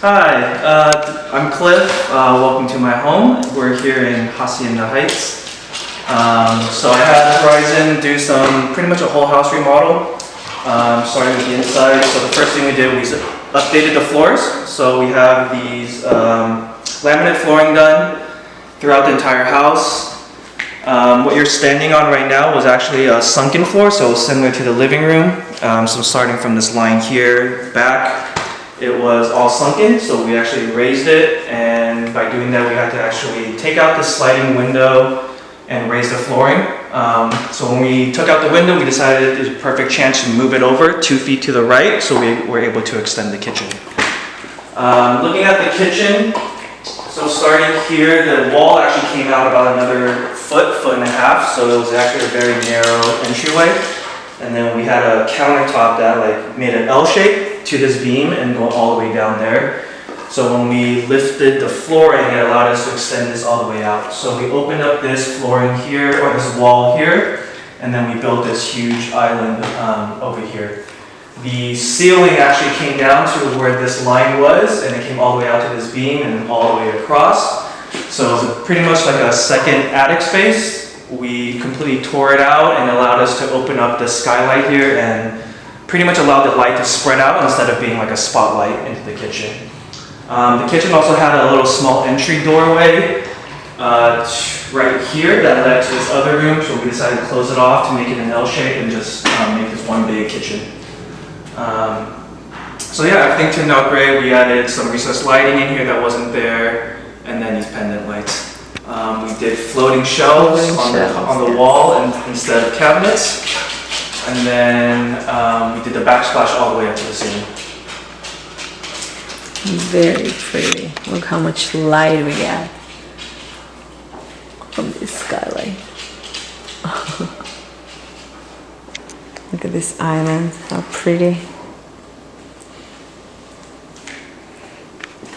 Hi, I'm Cliff. Welcome to my home. We're here in Hacienda Heights. So I had Horizon do pretty much a whole house remodel, starting with the inside. So the first thing we did was updated the floors. So we have these laminate flooring done throughout the entire house. What you're standing on right now was actually a sunken floor, so similar to the living room. So starting from this line here back, it was all sunken, so we actually raised it, and by doing that we had to actually take out the sliding window and raise the flooring. So when we took out the window, we decided it was a perfect chance to move it over 2 feet to the right, so we were able to extend the kitchen. Looking at the kitchen, so starting here, the wall actually came out about another foot and a half, so it was actually a very narrow entryway. And then we had a countertop that made an L shape to this beam and go all the way down there. So when we lifted the flooring, it allowed us to extend this all the way out. So we opened up this flooring here, or this wall here, and then we built this huge island over here. The ceiling actually came down to where this line was, and it came all the way out to this beam and all the way across. So it was pretty much like a second attic space. We completely tore it out and allowed us to open up the skylight here and pretty much allowed the light to spread out instead of being like a spotlight into the kitchen. The kitchen also had a little small entry doorway right here that led to this other room, so we decided to close it off to make it an L shape and just make this one big kitchen. So yeah, everything turned out great. We added some recessed lighting in here that wasn't there, and then these pendant lights. We did floating shelves on the wall instead of cabinets. And then we did the backsplash all the way up to the ceiling. Very pretty. Look how much light we got from this skylight. Look at this island, how pretty.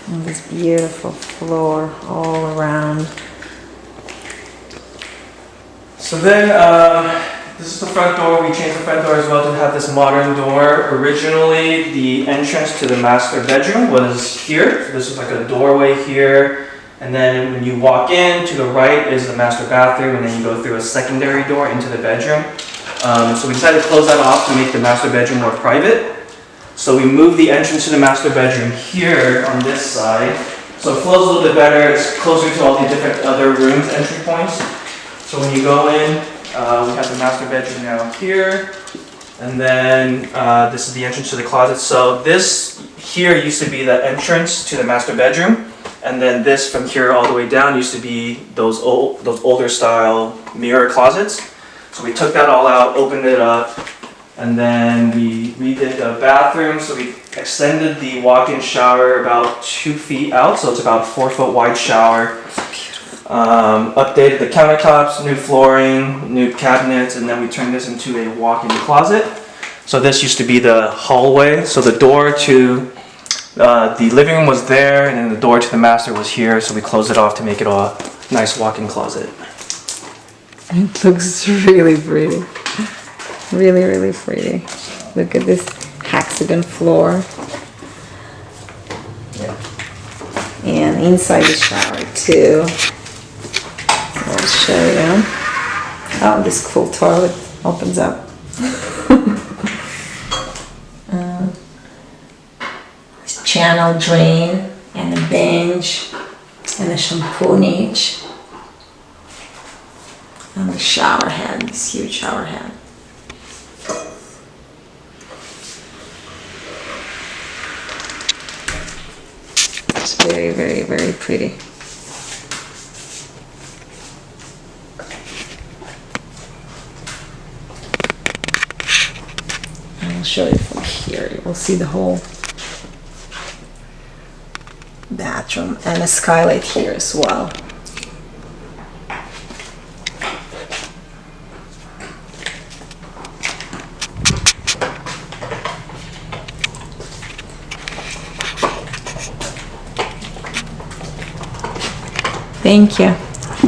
And this beautiful floor all around. So then, this is the front door. We changed the front door as well to have this modern door. Originally, the entrance to the master bedroom was here. So this was like a doorway here. And then when you walk in, to the right is the master bathroom, and then you go through a secondary door into the bedroom. So we decided to close that off to make the master bedroom more private. So we moved the entrance to the master bedroom here on this side. So it flows a little bit better. It's closer to all the different other rooms' entry points. So when you go in, we have the master bedroom now here, and then this is the entrance to the closet. So this here used to be the entrance to the master bedroom, and then this from here all the way down used to be those older style mirror closets. So we took that all out, opened it up, and then we redid the bathroom. So we extended the walk-in shower about 2 feet out, so it's about a 4-foot wide shower. Updated the countertops, new flooring, new cabinets, and then we turned this into a walk-in closet. So this used to be the hallway. So the door to the living room was there, and then the door to the master was here. So we closed it off to make it a nice walk-in closet. It looks really pretty. Really, really pretty. Look at this hexagon floor. Yeah. And inside the shower too. I'll show you. Oh, this cool toilet opens up. This channel drain and a bench and a shampoo niche. And the shower head, this huge shower head. It's very, very, very pretty. I'll show you from here. You will see the whole bathroom and a skylight here as well. Thank you.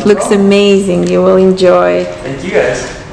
Looks amazing. You will enjoy. Thank you guys.